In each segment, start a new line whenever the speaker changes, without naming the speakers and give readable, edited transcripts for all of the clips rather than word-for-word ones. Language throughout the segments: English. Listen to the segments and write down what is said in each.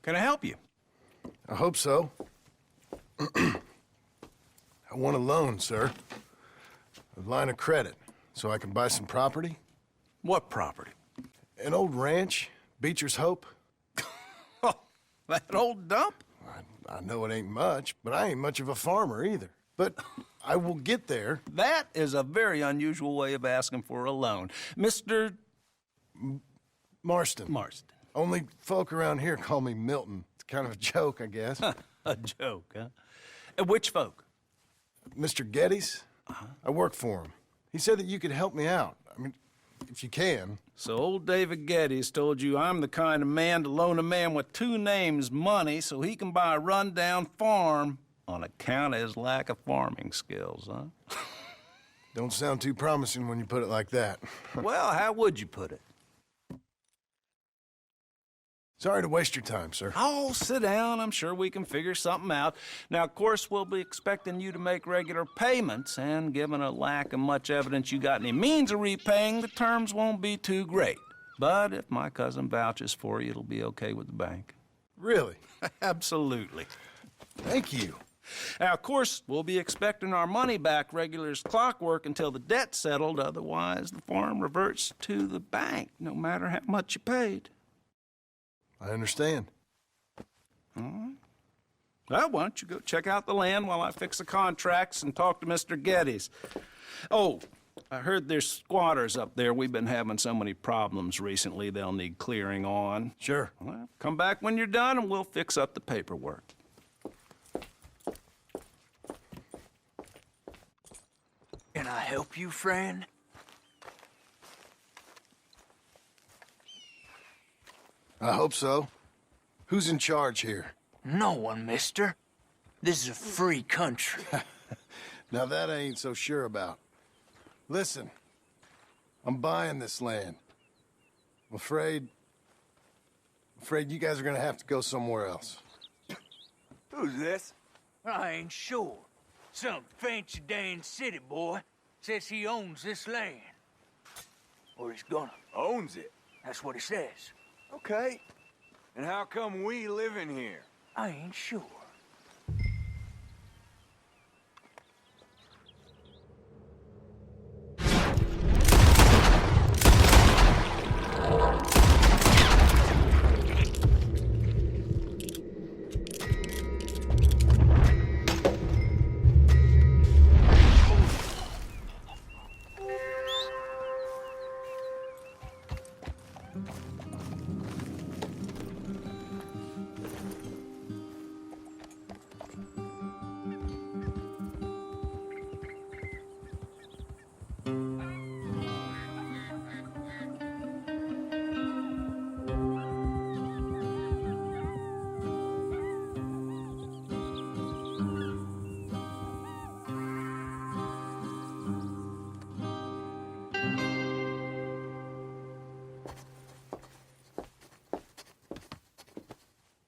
Can I help you?
I hope so. I want a loan, sir. A line of credit, so I can buy some property.
What property?
An old ranch, Beecher's Hope.
Oh, that old dump?
I know it ain't much, but I ain't much of a farmer either. But I will get there.
That is a very unusual way of asking for a loan. Mr.
Marston.
Marston.
Only folk around here call me Milton. It's kind of a joke, I guess.
A joke, huh? Which folk?
Mr. Geddes? I work for him. He said that you could help me out. I mean, if you can.
So old David Geddes told you I'm the kind of man to loan a man with two names money so he can buy a rundown farm on account of his lack of farming skills, huh?
Don't sound too promising when you put it like that.
Well, how would you put it?
Sorry to waste your time, sir.
Oh, sit down. I'm sure we can figure something out. Now, of course, we'll be expecting you to make regular payments, and given a lack of much evidence you got any means of repaying, the terms won't be too great. But if my cousin vouches for you, it'll be okay with the bank.
Really?
Absolutely.
Thank you.
Now, of course, we'll be expecting our money back regular as clockwork until the debt's settled. Otherwise, the farm reverts to the bank, no matter how much you paid.
I understand.
All right. Well, why don't you go check out the land while I fix the contracts and talk to Mr. Geddes. Oh, I heard there's squatters up there. We've been having so many problems recently, they'll need clearing on.
Sure.
Well, come back when you're done and we'll fix up the paperwork.
Can I help you, friend?
I hope so. Who's in charge here?
No one, mister. This is a free country.
Now that I ain't so sure about. Listen, I'm buying this land. I'm afraid you guys are gonna have to go somewhere else.
Who's this?
I ain't sure. Some fancy Dan city boy says he owns this land. Or he's gonna.
Owns it.
That's what he says.
Okay. And how come we live in here?
I ain't sure.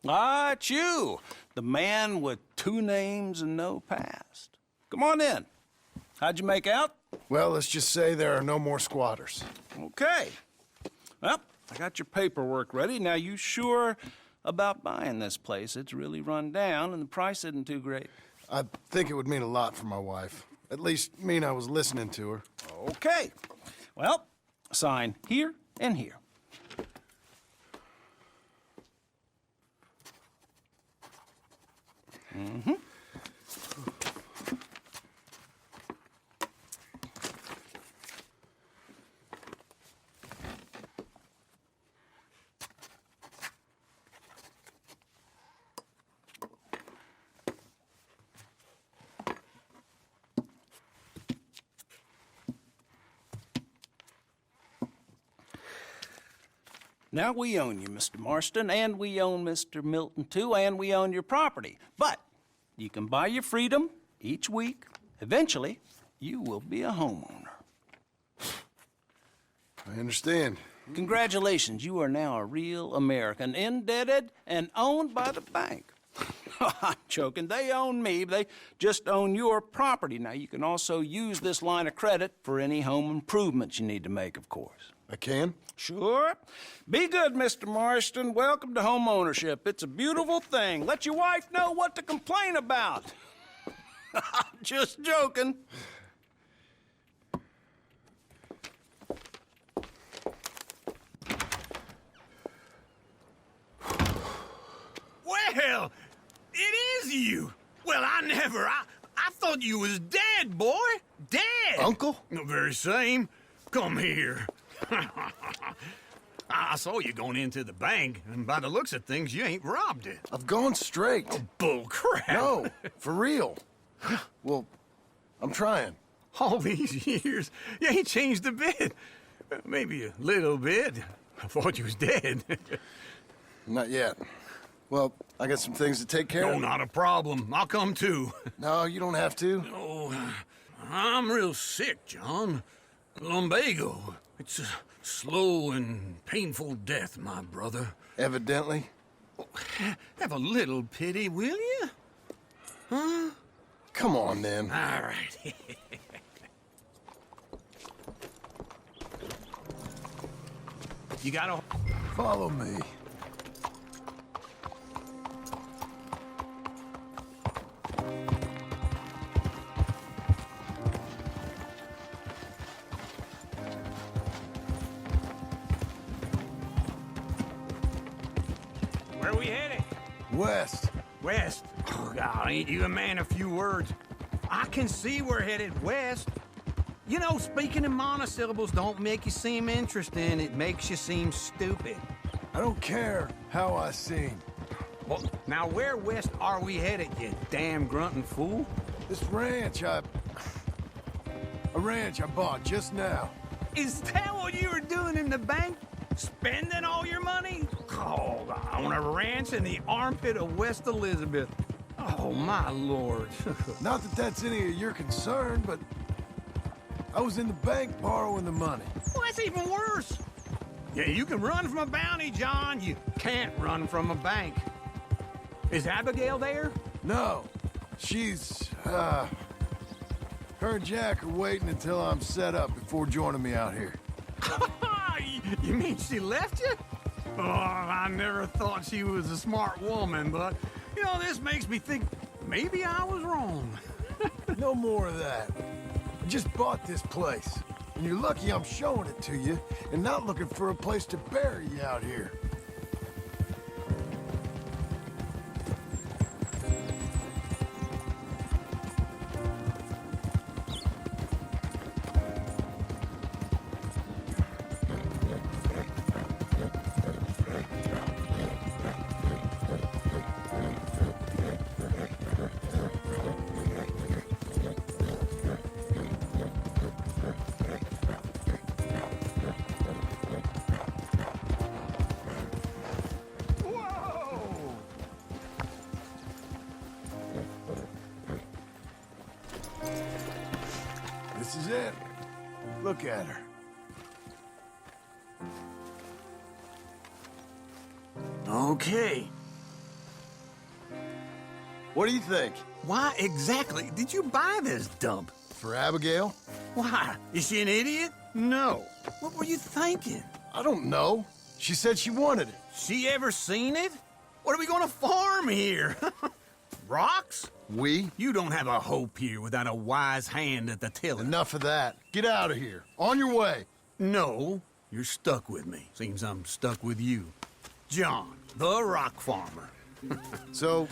Ah, it's you, the man with two names and no past. Come on in. How'd you make out?
Well, let's just say there are no more squatters.
Okay. Well, I got your paperwork ready. Now, you sure about buying this place? It's really run down, and the price isn't too great.
I think it would mean a lot for my wife. At least mean I was listening to her.
Okay. Well, sign here and here. Mm-hmm. Now, we own you, Mr. Marston, and we own Mr. Milton, too, and we own your property. But you can buy your freedom each week. Eventually, you will be a homeowner.
I understand.
Congratulations, you are now a real American, indebted and owned by the bank. I'm joking. They own me. They just own your property. Now, you can also use this line of credit for any home improvements you need to make, of course.
I can?
Sure. Be good, Mr. Marston. Welcome to home ownership. It's a beautiful thing. Let your wife know what to complain about. Just joking.
Well, it is you. Well, I thought you was dead, boy. Dead.
Uncle?
The very same. Come here. I saw you going into the bank, and by the looks of things, you ain't robbed it.
I've gone straight.
Bull crap.
No, for real. Well, I'm trying.
All these years, you ain't changed a bit. Maybe a little bit. I thought you was dead.
Not yet. Well, I got some things to take care
No,
of.
not a problem. I'll come too.
No, you don't have to.
Oh, I'm real sick, John. Lumbago. It's a slow and painful death, my brother.
Evidently.
Have a little pity, will you? Huh?
Come on, then.
All right. You gotta...
Follow me.
Where are we headed?
West.
West. Oh, God, ain't you a man of few words? I can see we're headed west. You know, speaking in monosyllables don't make you seem interesting. It makes you seem stupid.
I don't care how I sing.
Well, now where west are we headed, you damn grunting fool?
This ranch I bought just now.
Is that what you were doing in the bank? Spending all your money? Oh, I want a ranch in the armpit of West Elizabeth. Oh, my lord.
Not that that's any of your concern, but I was in the bank borrowing the money.
Well, that's even worse. Yeah, you can run from a bounty, John. You can't run from a bank. Is Abigail there?
No, she's, her and Jack are waiting until I'm set up before joining me out here.
You mean she left you? Oh, I never thought she was a smart woman, but, you know, this makes me think maybe I was wrong.
No more of that. I just bought this place, and you're lucky I'm showing it to you and not looking for a place to bury you out here. This is it. Look at her.
Okay.
What do you think?
Why exactly did you buy this dump?
For Abigail?
Why? Is she an idiot? No. What were you thinking?
I don't know. She said she wanted it.
She ever seen it? What are we gonna farm here? Rocks?
We?
You don't have a hope here without a wise hand at the tiller.
Enough of that. Get out of here. On your way.
No, you're stuck with me. Seems I'm stuck with you. John, the rock farmer.
So,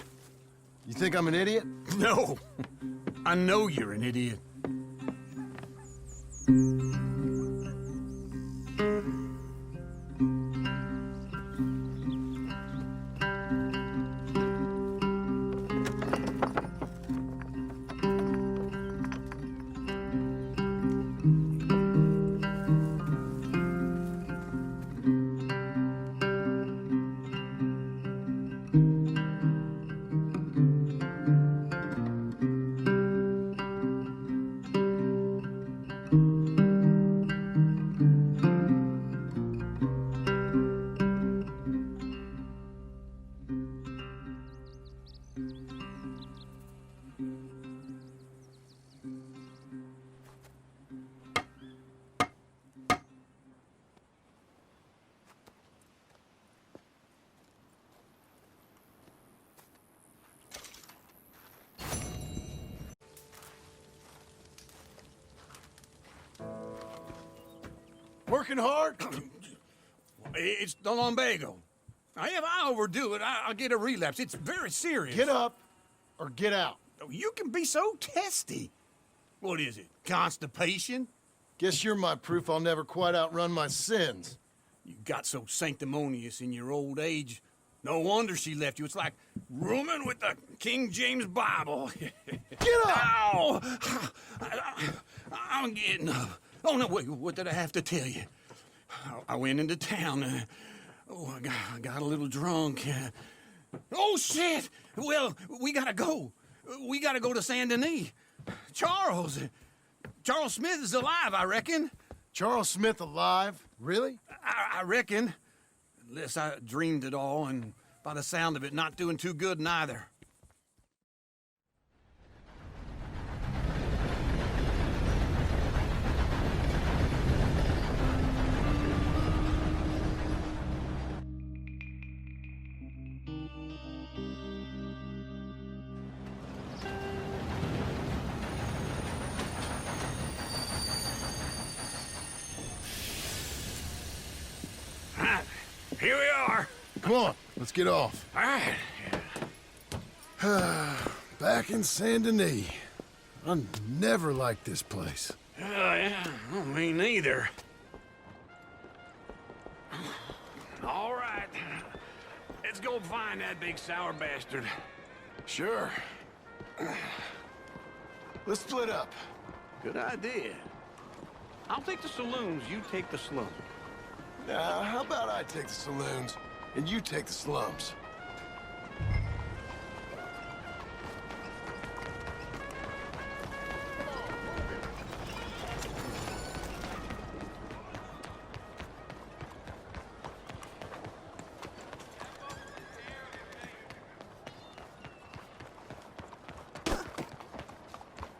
you think I'm an idiot?
No, I know you're an idiot.
Working hard?
It's the lumbago. Now, if I overdo it, I'll get a relapse. It's very serious.
Get up or get out.
You can be so testy. What is it, constipation?
Guess you're my proof I'll never quite outrun my sins.
You got so sanctimonious in your old age. No wonder she left you. It's like rooming with the King James Bible.
Get up!
Ow! I'm getting up. Oh, no, wait, what did I have to tell you? I went into town. I got a little drunk. Oh, shit! Well, we gotta go. We gotta go to Saint Denis. Charles Smith is alive, I reckon.
Charles Smith alive? Really?
I reckon. Unless I dreamed it all, and by the sound of it, not doing too good neither. Here we are.
Come on, let's get off.
All right.
Back in Saint Denis. I never liked this place.
Yeah, well, me neither. All right. Let's go find that big sour bastard.
Sure. Let's split up.
Good idea. I'll take the saloons, you take the slums.
Now, how about I take the saloons and you take the slums?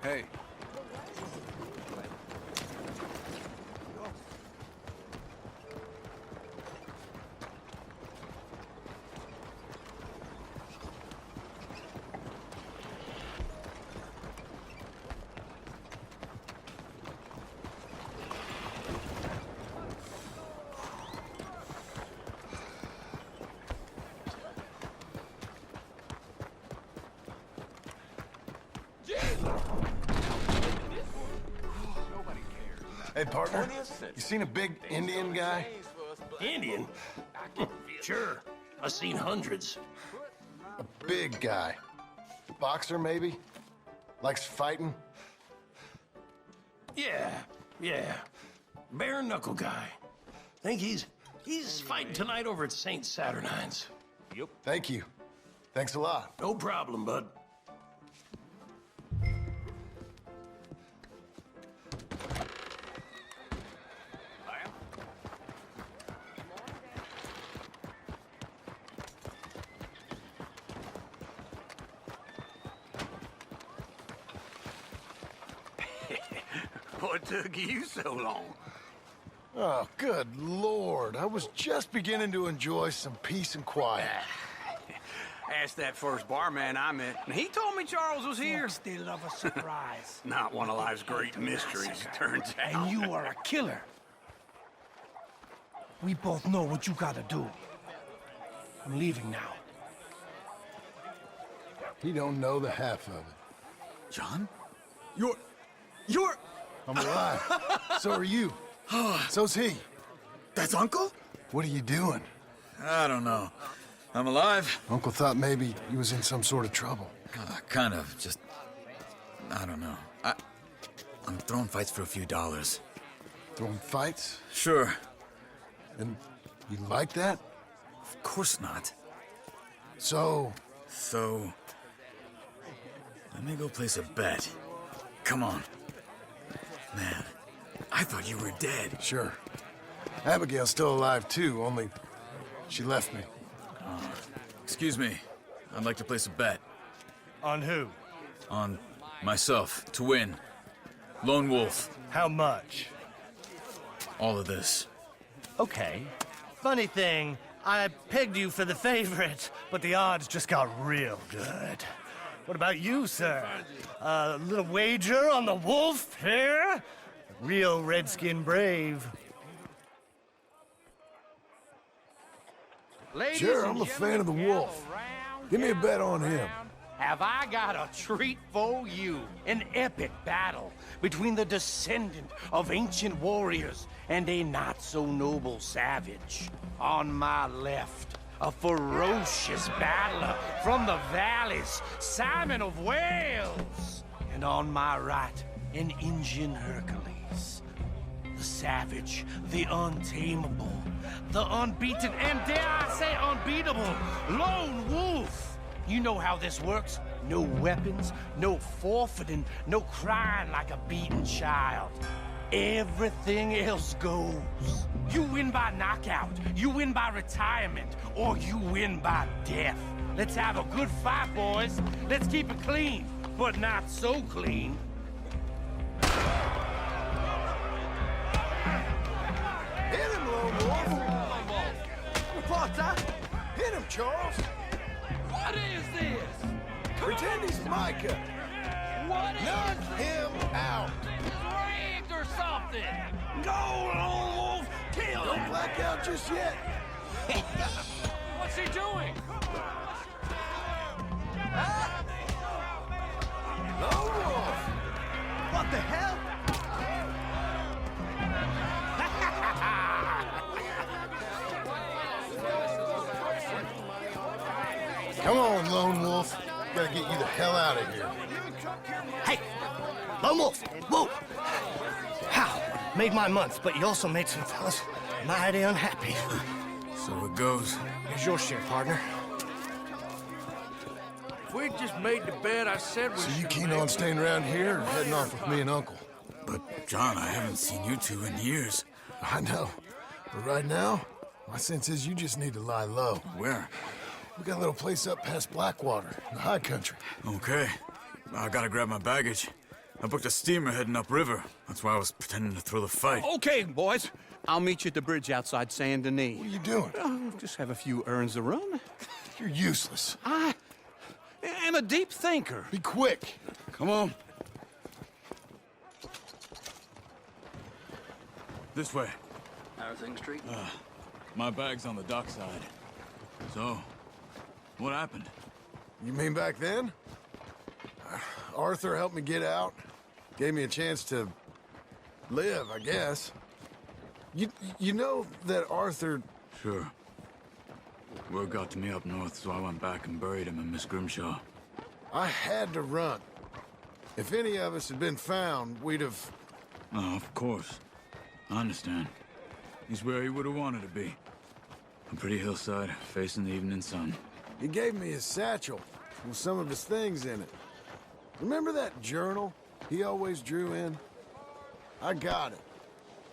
Hey.
Hey, partner, you seen a big Indian guy?
Indian? Sure. I've seen hundreds.
A big guy. Boxer, maybe? Likes fighting?
Yeah. Bare knuckle guy. Think he's fighting tonight over at St. Saturnine's.
Thank you. Thanks a lot.
No problem, bud.
What took you so long?
Oh, good Lord. I was just beginning to enjoy some peace and quiet.
Asked that first barman I met, and he told me Charles was here.
They love a surprise.
Not one of life's great mysteries, turns out.
And you are a killer. We both know what you gotta do. I'm leaving now.
He don't know the half of it.
John? You're...
I'm alive. So are you. So's he.
That's Uncle?
What are you doing?
I don't know. I'm alive.
Uncle thought maybe he was in some sort of trouble.
Kind of. Just... I don't know. I'm throwing fights for a few dollars.
Throwing fights?
Sure.
And you like that?
Of course not.
So,
let me go place a bet. Come on. Man, I thought you were dead.
sure. Abigail's still alive too, only she left me.
Excuse me. I'd like to place a bet.
On who?
On myself, to win. Lone Wolf.
How much?
All of this.
Okay. Funny thing, I pegged you for the favorite, but the odds just got real good. What about you, sir? A little wager on the wolf here? Real redskin brave.
Ladies
Sure,
and
I'm a fan of the
gentlemen,
wolf.
gather round,
Give me a
gather
bet on him.
round. Have I got a treat for you? An epic battle between the descendant of ancient warriors and a not-so-noble savage. On my left, a ferocious battler from the valleys, Simon of Wales. And on my right, an Indian Hercules. The savage, the untamable, the unbeaten, and dare I say unbeatable, lone wolf. You know how this works. No weapons, no forfeiting, no crying like a beaten child. Everything else goes. You win by knockout, you win by retirement, or you win by death. Let's have a good fight, boys. Let's keep it clean, but not so clean.
Hit him, Lone Wolf!
Potter,
Hit him, Charles!
what is this?
Pretend he's Micah!
What is
Knock him out!
rigged or something? Go, Lone Wolf, kill
Don't black out just yet!
What's he doing?
Lone Wolf!
What the hell?
Come on, Lone Wolf. Gotta get you the hell out of here.
Hey, Lone Wolf, whoa! How? Made my month, but you also made some fellas mighty unhappy.
So it goes.
Here's your share, partner.
If we just made the bed I said we
So you
should
keen
make,
on staying around here or heading off with me and Uncle?
But, John, I haven't seen you two in years.
I know. But right now, my sense is you just need to lie low.
Where?
We got a little place up past Blackwater, in the high country.
Okay. I gotta grab my baggage. I booked a steamer heading upriver. That's why I was pretending to throw the fight.
Okay, boys. I'll meet you at the bridge outside Saint Denis.
What are you doing?
Oh, just have a few errands to run.
You're useless.
I am a deep thinker.
Be quick.
Come on. This way.
Housing Street?
My bag's on the dockside. So, what happened?
You mean back then? Arthur helped me get out. Gave me a chance to live, I guess. You know that Arthur...
Sure. Word got to me up north, so I went back and buried him in Miss Grimshaw.
I had to run. If any of us had been found, we'd have...
Oh, of course. I understand. He's where he would have wanted to be. A pretty hillside, facing the evening sun.
He gave me his satchel with some of his things in it. Remember that journal he always drew in? I got it.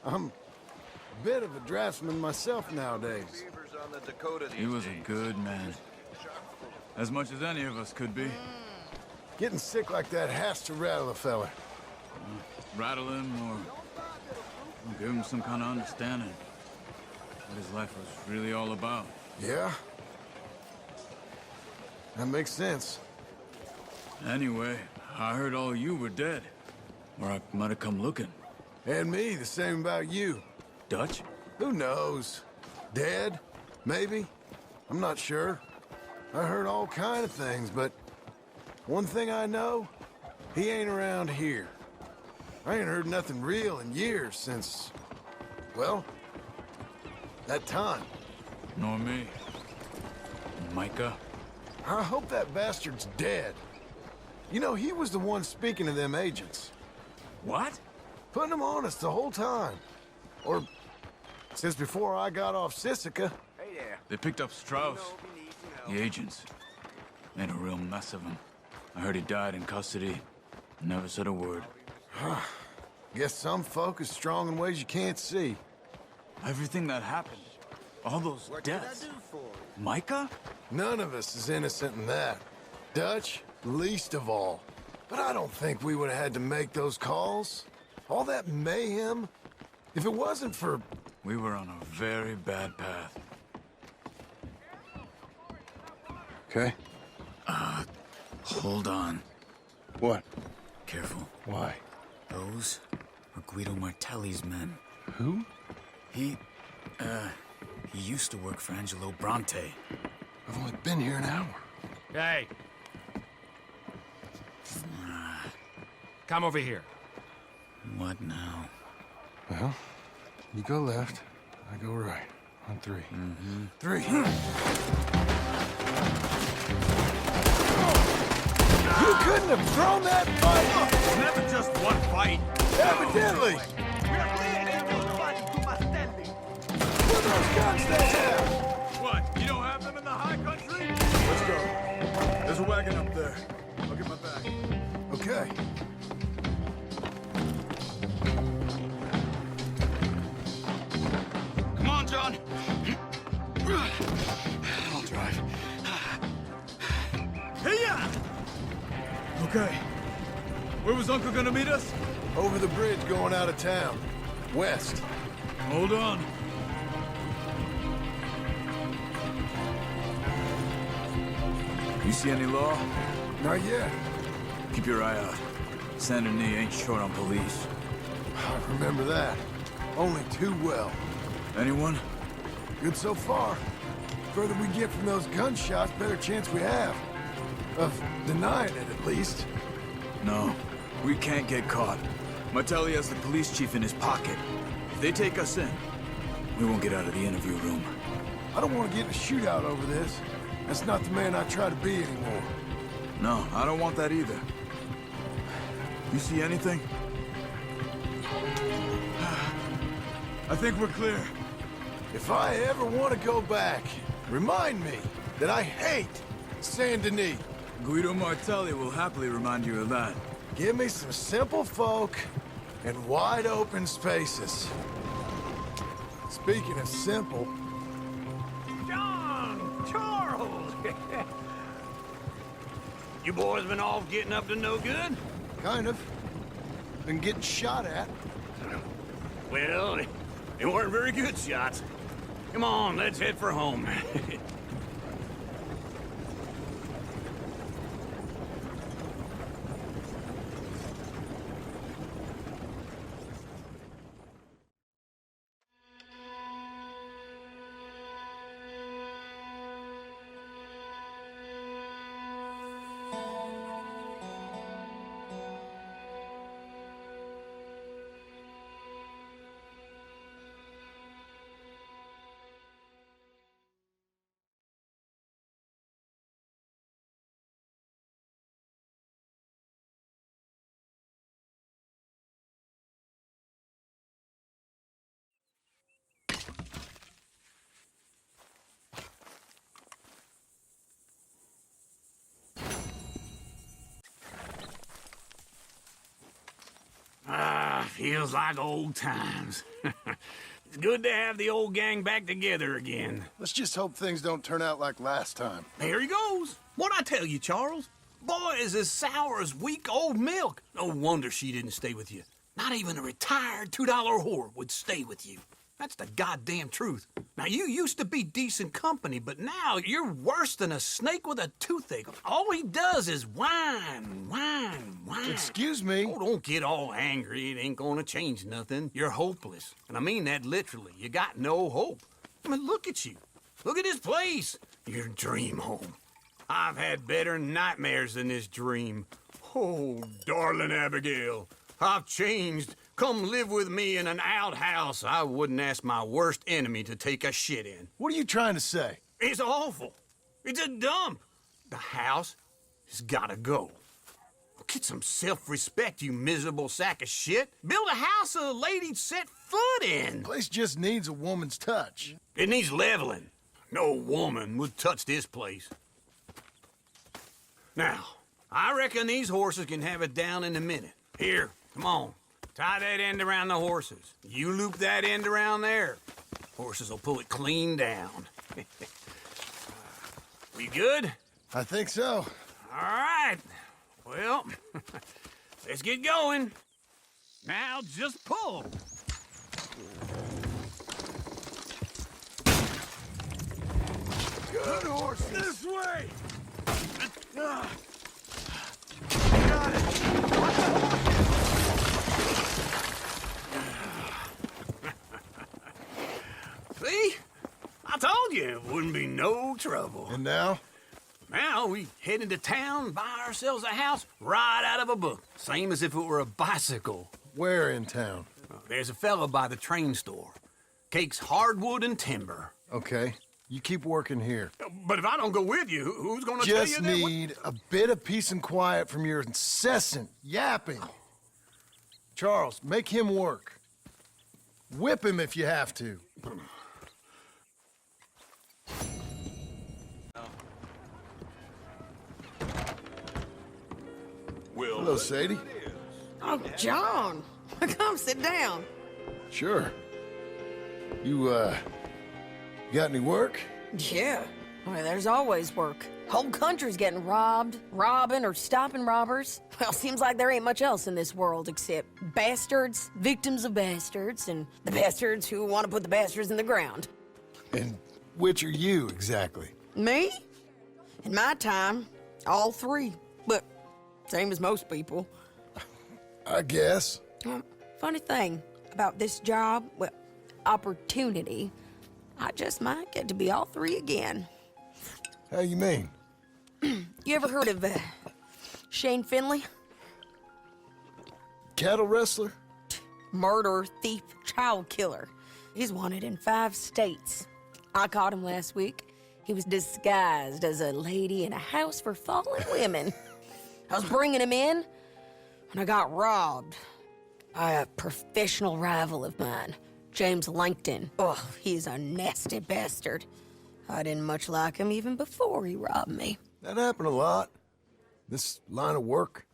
I'm a bit of a draftsman myself nowadays.
He was a good man. As much as any of us could be.
Getting sick like that has to rattle a fella.
Rattle him or give him some kind of understanding. What his life was really all about.
Yeah? That makes sense.
Anyway, I heard all you were dead. Or I might have come looking.
And me, the same about you.
Dutch?
Who knows? Dead? Maybe? I'm not sure. I heard all kind of things, but one thing I know, he ain't around here. I ain't heard nothing real in years since, well, that time.
Nor me. Micah?
I hope that bastard's dead. You know, he was the one speaking to them agents.
What?
Putting them on us the whole time. Or since before I got off Sisika.
Hey there.
They picked up Strauss. The agents. Made a real mess of him. I heard he died in custody. Never said a word.
Guess some folk is strong in ways you can't see.
Everything that happened. All those deaths. Micah?
None of us is innocent in that. Dutch, least of all. But I don't think we would have had to make those calls. All that mayhem. If it wasn't for...
We were on a very bad path.
Okay.
Hold on.
What?
Careful.
Why?
Those are Guido Martelli's men.
Who?
He He used to work for Angelo Bronte.
I've only been here an hour.
Hey. Come over here.
What now?
Well, you go left, I go right. On 3. Mm-hmm. 3. You couldn't have thrown that fight!
It's never just one fight.
Evidently! Where those guns they have?
What? You don't have them in the high country? Let's go. There's a wagon up there. I'll get my bag.
Okay.
Come on, John. I'll drive.
Hey-ya! Okay. Where was Uncle gonna meet us?
Over the bridge going out of town. West.
Hold on. You see any law?
Not yet.
Keep your eye out. Saint Denis ain't short on police.
I remember that. Only too well.
Anyone?
Good so far. Further we get from those gunshots, better chance we have. Of denying it, at least.
No. We can't get caught. Martelli has the police chief in his pocket. If they take us in, we won't get out of the interview room.
I don't want to get in a shootout over this. That's not the man I try to be anymore.
No, I don't want that either. You see anything? I think we're clear.
If I ever want to go back, remind me that I hate Saint Denis.
Guido Martelli will happily remind you of that.
Give me some simple folk and wide open spaces. Speaking of simple,
John! Charles! You boys been off getting up to no good?
kind of. Been getting shot at.
Well, they weren't very good shots. Come on, let's head for home. Feels like old times. It's good to have the old gang back together again.
Let's just hope things don't turn out like last time.
There he goes. What'd I tell you, Charles? Boy is as sour as weak old milk. No wonder she didn't stay with you. Not even a retired $2 whore would stay with you. That's the goddamn truth. Now, you used to be decent company, but now you're worse than a snake with a toothache. All he does is whine, whine, whine.
Excuse me?
Oh, don't get all angry. It ain't gonna change nothing. You're hopeless. And I mean that literally. You got no hope. I mean, look at you. Look at this place. Your dream home. I've had better nightmares than this dream. Oh, darling Abigail, I've changed. Come live with me in an outhouse I wouldn't ask my worst enemy to take a shit in.
What are you trying to say?
It's awful. It's a dump. The house has gotta go. Get some self-respect, you miserable sack of shit. Build a house a lady'd set foot in.
Place just needs a woman's touch.
It needs leveling. No woman would touch this place. Now, I reckon these horses can have it down in a minute. Here, come on. Tie that end around the horses. You loop that end around there. Horses will pull it clean down. We good?
I think so.
All right. Well, let's get going. Now just pull.
Good horses.
This way.
Got it.
See? It wouldn't be no trouble.
And now?
Now we head into town, buy ourselves a house right out of a book. Same as if it were a bicycle.
Where in town?
There's a fella by the train store. Cakes hardwood and timber.
Okay, you keep working here.
But if I don't go with you, who's gonna tell you
Just
that?
need a bit of peace and quiet from your incessant yapping. Charles, make him work. Whip him if you have to. Hello, Sadie.
Oh, John. Come sit down.
Sure. You got any work?
Yeah. Well, there's always work. Whole country's getting robbed, robbing, or stopping robbers. Well, seems like there ain't much else in this world except bastards, victims of bastards, and the bastards who want to put the bastards in the ground.
And which are you, exactly?
Me? In my time, all three. But same as most people.
I guess.
Funny thing about this job, well, opportunity, I just might get to be all three again.
How you mean?
You ever heard of Shane Finley?
Cattle wrestler?
Murderer, thief, child killer. He's wanted in 5 states. I caught him last week. He was disguised as a lady in a house for fallen women. I was bringing him in when I got robbed by a professional rival of mine, James Langton. Oh, he's a nasty bastard. I didn't much like him even before he robbed me.
That happened a lot. This line of work.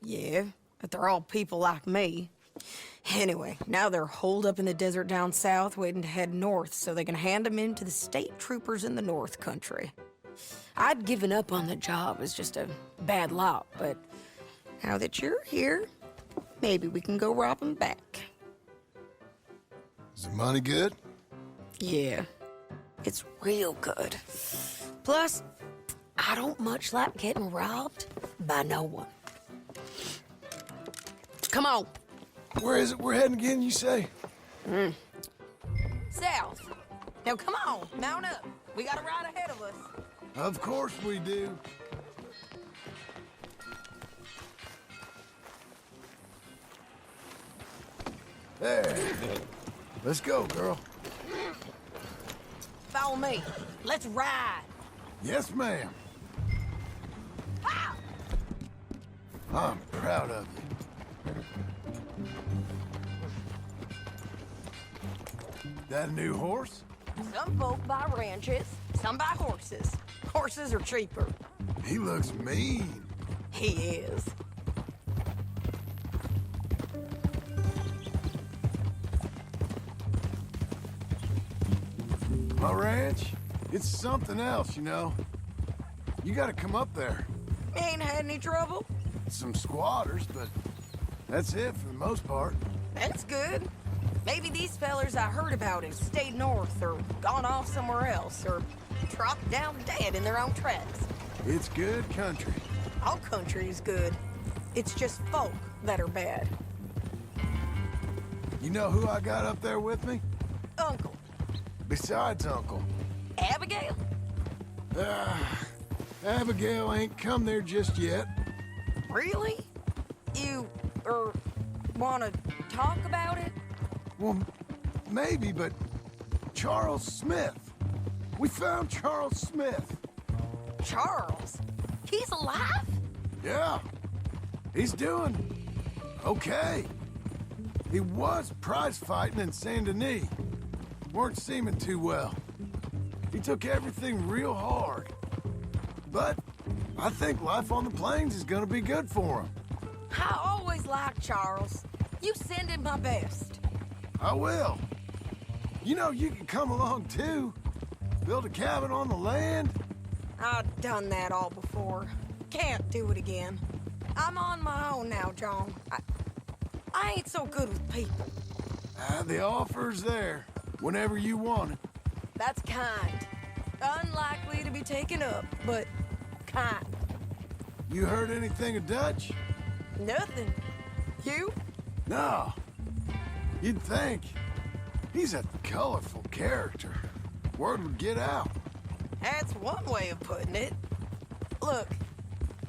Yeah, but they're all people like me. Anyway, now they're holed up in the desert down south, waiting to head north so they can hand them in to the state troopers in the north country. I'd given up on the job as just a bad lot, but now that you're here, maybe we can go rob them back.
Is the money good?
Yeah, it's real good. Plus, I don't much like getting robbed by no one. Come on.
Where is it we're heading again, you say?
South. Now come on, mount up. We got a ride ahead of us.
Of course we do. There. Let's go, girl.
Follow me. Let's ride.
Yes, ma'am.
Pow!
I'm proud of you. That a new horse?
Some folk buy ranches, some buy horses. Horses are cheaper.
He looks mean.
He is.
My ranch? It's something else, you know. You gotta come up there.
Ain't had any trouble?
Some squatters, but that's it for the most part.
That's good. Maybe these fellers I heard about have stayed north or gone off somewhere else or dropped down dead in their own tracks.
It's good country.
All country is good. It's just folk that are bad.
You know who I got up there with me?
Uncle.
Besides Uncle.
Abigail?
Abigail ain't come there just yet.
Really? You, wanna talk about it?
Well, maybe, but Charles Smith. We found Charles Smith.
Charles? He's alive?
Yeah. He's doing okay. He was prize fighting in Saint Denis. Weren't seeming too well. He took everything real hard. But I think life on the plains is gonna be good for him.
I always liked Charles. You send him my best.
I will. You know, you can come along too. Build a cabin on the land.
I've done that all before. Can't do it again. I'm on my own now, John. I ain't so good with people.
The offer's there, whenever you want it.
That's kind. Unlikely to be taken up, but kind.
You heard anything of Dutch?
Nothing. You?
No. You'd think. He's a colorful character. Word would get out.
That's one way of putting it. Look,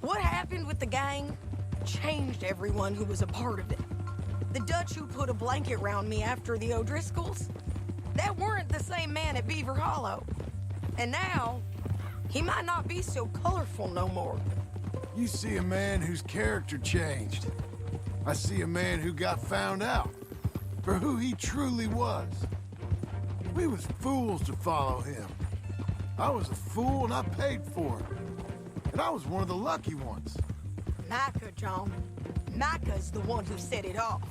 what happened with the gang changed everyone who was a part of it. The Dutch who put a blanket round me after the O'Driscolls, that weren't the same man at Beaver Hollow. And now, he might not be so colorful no more.
You see a man whose character changed. I see a man who got found out for who he truly was. We was fools to follow him. I was a fool and I paid for it. And I was one of the lucky ones.
Micah, John. Micah's the one who set it off.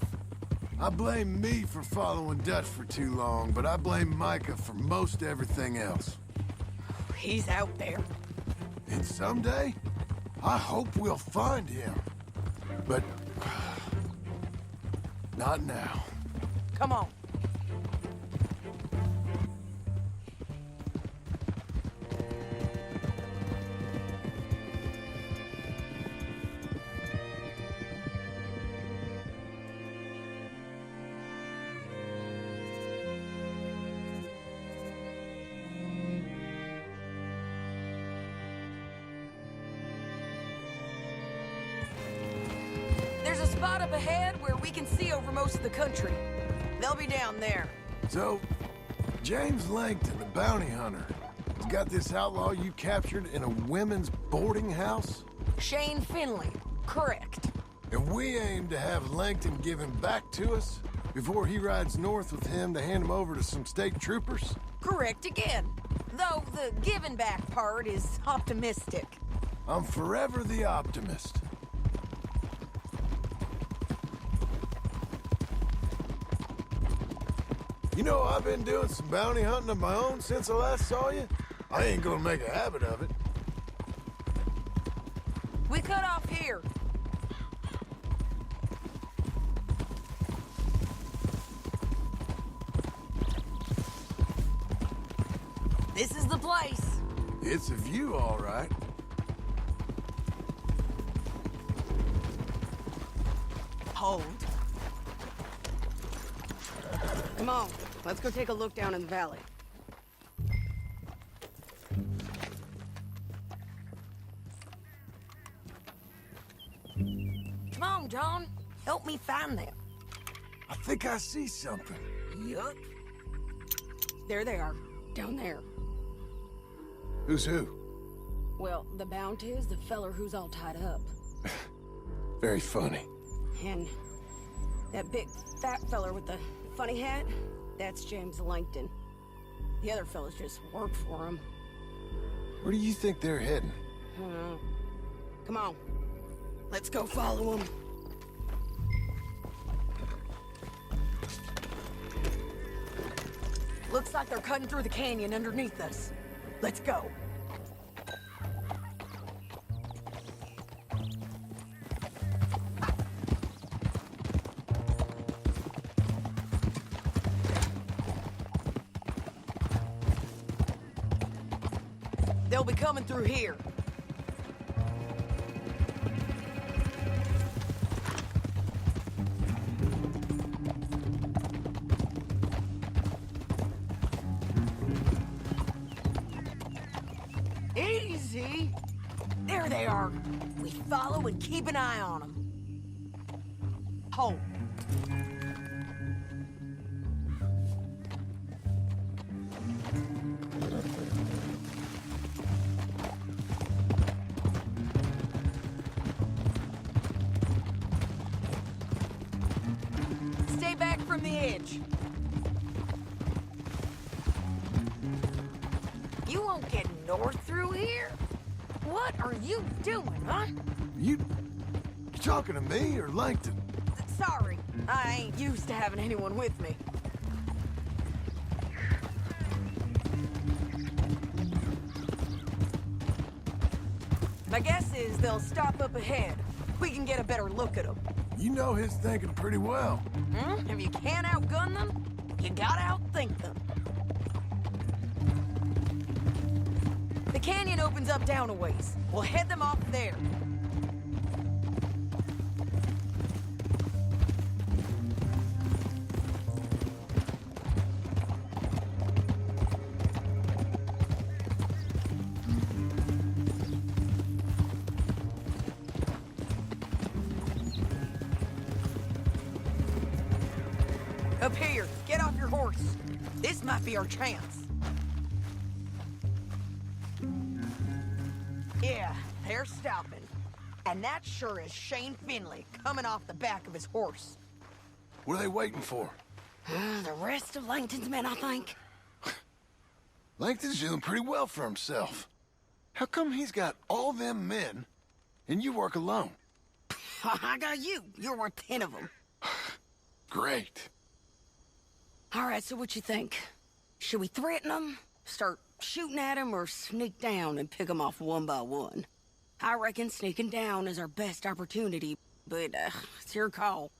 I blame me for following Dutch for too long, but I blame Micah for most everything else.
He's out there.
And someday, I hope we'll find him. But not now.
Come on. There's a spot up ahead where we can see over most of the country. They'll be down there.
So, James Langton, the bounty hunter, has got this outlaw you captured in a women's boarding house?
Shane Finley. Correct.
And we aim to have Langton give him back to us before he rides north with him to hand him over to some state troopers?
Correct again. Though the giving back part is optimistic.
I'm forever the optimist. You know, I've been doing some bounty hunting of my own since I last saw you. I ain't gonna make a habit of it.
We cut off here. This is the place.
It's a view, all right.
Hold. Come on, let's go take a look down in the valley. Come on, John. Help me find them.
I think I see something.
Yup. There they are, down there.
Who's who?
Well, the bounty is the feller who's all tied up.
Very funny.
And that big fat feller with the funny hat, that's James Langton. The other fellas just work for him.
Where do you think they're heading?
Come on. Let's go follow them. Looks like they're cutting through the canyon underneath us. Let's go. They'll be coming through here. Easy. There they are. We follow and keep an eye on them. Hold. Stay back from the edge. You won't get north through here? What are you doing, huh?
You talking to me or Langton?
Sorry, I ain't used to having anyone with me. My guess is they'll stop up ahead. We can get a better look at them.
You know his thinking pretty well.
If you can't outgun them, you gotta outthink them. The canyon opens up down a ways. We'll head them off there. Up here, get off your horse. This might be our chance. Yeah, they're stopping. And that sure is Shane Finley coming off the back of his horse.
What are they waiting for?
The rest of Langton's men, I think.
Langton's doing pretty well for himself. How come he's got all them men, and you work alone?
I got you. You're worth 10 of them.
Great.
All right, so what you think? Should we threaten them, start shooting at them, or sneak down and pick them off one by one? I reckon sneaking down is our best opportunity, but it's your call.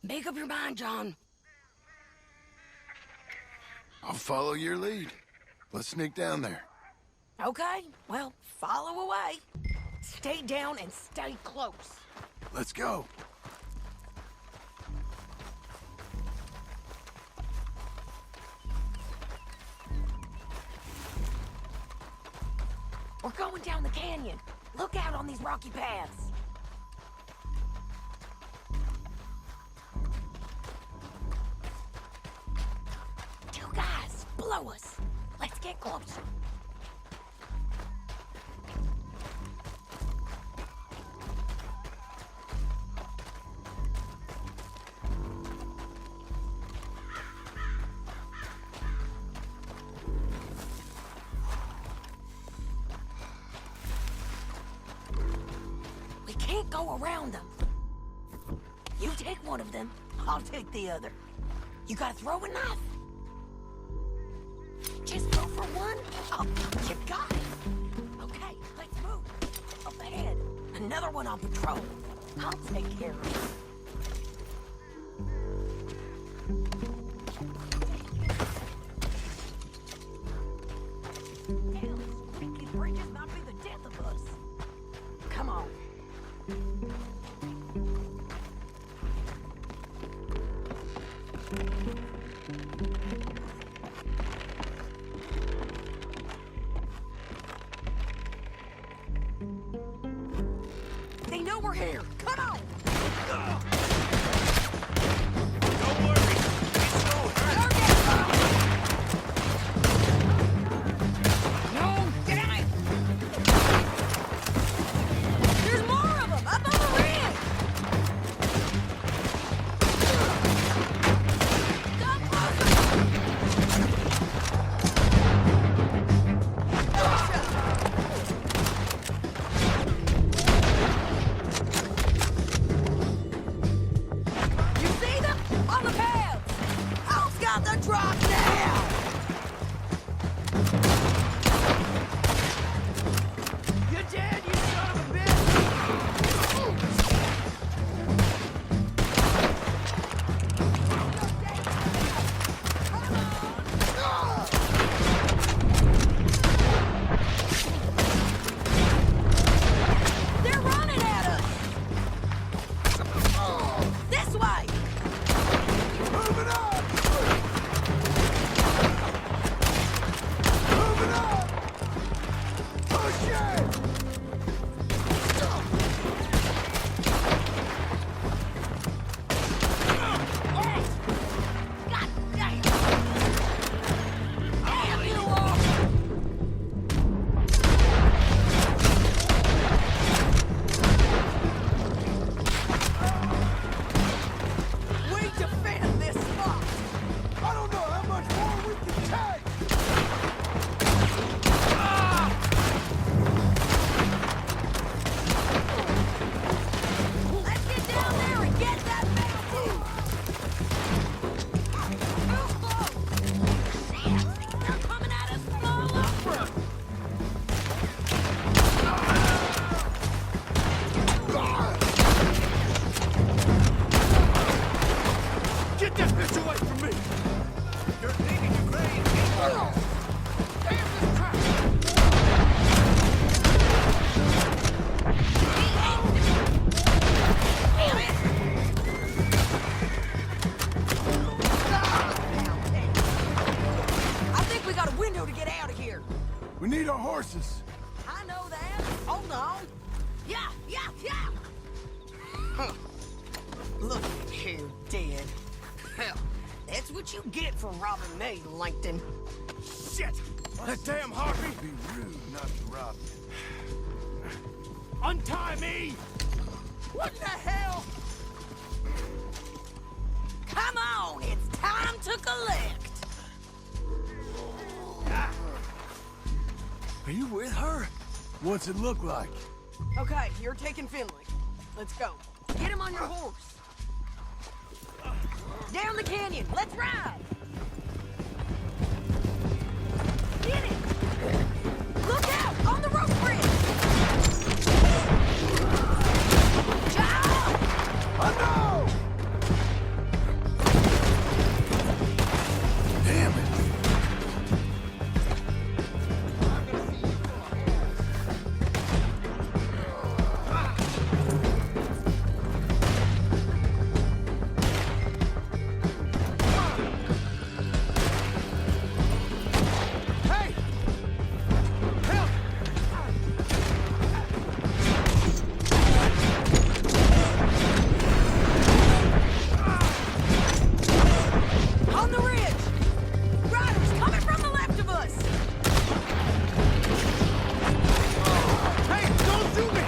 Make up your mind, John.
I'll follow your lead. Let's sneak down there.
Okay, well, follow away. Stay down and stay close.
Let's go.
We're going down the canyon. Look out on these rocky paths. Two guys, below us. Let's get closer. We can't go around them. You take one of them, I'll take the other. You gotta throw a knife. Just go for one. Oh, you got it. Okay, let's move. Up ahead, another one on patrol. I'll take care of it. Hell, these bridges might be the death of us. Come on. They know we're here. Come on.
Don't worry. It's no hurt.
No, get out. There's more of them up on the ridge. Stop closing. what you get for robbing me, Langton.
Shit! That damn harpy!
Be rude not to rob you.
Untie me! What the hell?
Come on, it's time to collect.
Are you with her? What's it look like?
Okay, you're taking Finley. Let's go. Get him on your horse. Down the canyon. Let's ride. Get it! Look out! On the rope bridge! Child!
Oh no! Damn it!
Hey! Help!
On the ridge! Riders coming from the left of us!
Hey, don't do me!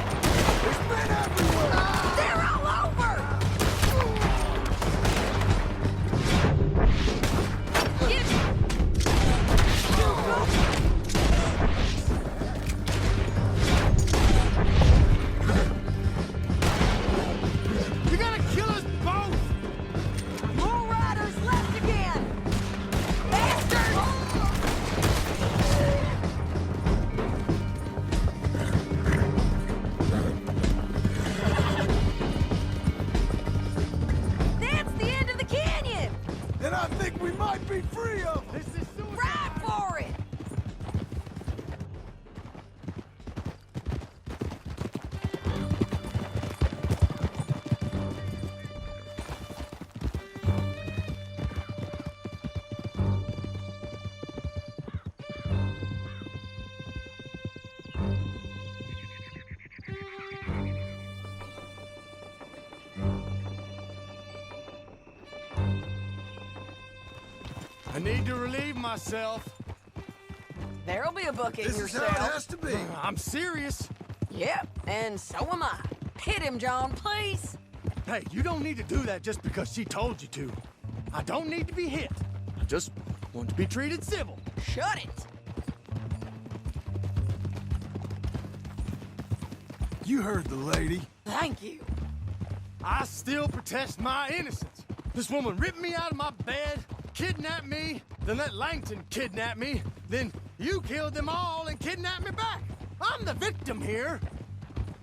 There's men everywhere!
They're all over! Get
You're gonna kill us both!
more riders left again! Bastards! That's the end of the canyon!
Then I think we might be free of them!
This is suicide!
Ride for it!
I need to relieve myself.
There'll be a bucket in
This
your
is how it
cell.
has to be!
I'm serious.
Yep, and so am I. Hit him, John, please.
Hey, you don't need to do that just because she told you to. I don't need to be hit. I just want to be treated civil.
Shut it.
You heard the lady.
Thank you.
I still protest my innocence. This woman ripped me out of my bed, kidnapped me, then let Langton kidnap me, then you killed them all and kidnapped me back. I'm the victim here.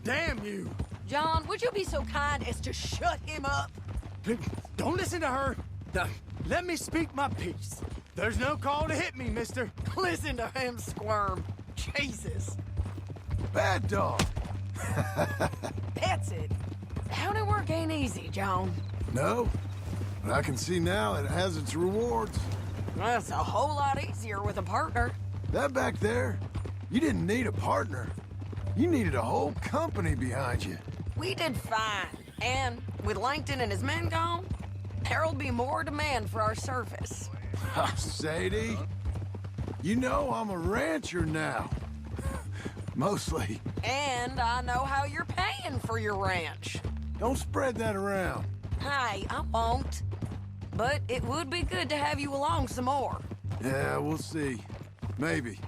Damn you.
John, would you be so kind as to shut him up?
Don't listen to her. Now, let me speak my piece. There's no call to hit me, mister.
Listen to him squirm. Jesus.
Bad dog.
That's it. County work ain't easy, John.
No, but I can see now it has its rewards.
That's a whole lot easier with a partner.
That back there, you didn't need a partner. You needed a whole company behind you.
We did fine. And with Langton and his men gone, there'll be more demand for our service.
Sadie, you know I'm a rancher now. Mostly.
And I know how you're paying for your ranch.
Don't spread that around.
Hey, I won't. But it would be good to have you along some more.
Yeah, we'll see. Maybe.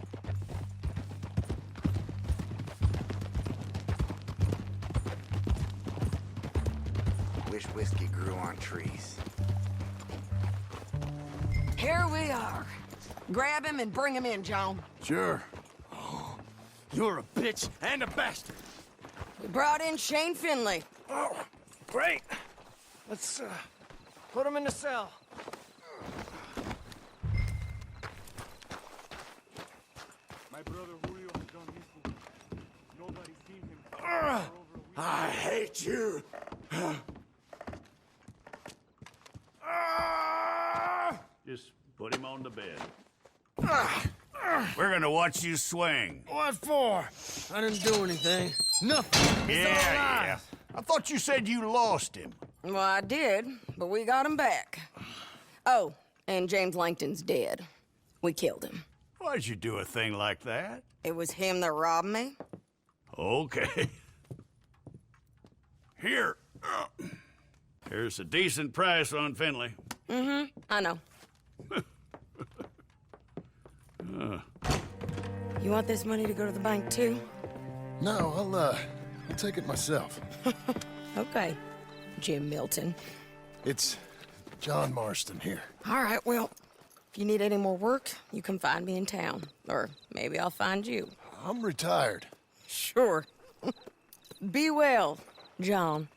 Wish whiskey grew on trees.
Here we are. Grab him and bring him in, John.
Sure.
You're a bitch and a bastard.
We brought in Shane Finley.
Oh, great. Let's, put him in the cell.
My brother Julio has gone missing. Nobody's seen him for over a week.
I hate you.
Just put him on the bed. We're gonna watch you swing.
What for? I didn't do anything. Nothing. He's all right.
I thought you said you lost him.
Well, I did, but we got him back. Oh, And James Langton's dead. We killed him.
Why'd you do a thing like that?
It was him that robbed me.
Okay. Here. Here's a decent price on Finley.
I know. You want this money to go to the bank, too?
No, I'll take it myself.
Okay, Jim Milton.
It's John Marston here.
All right, well, if you need any more work, you can find me in town. Or maybe I'll find you.
I'm retired.
Sure. Be well, John.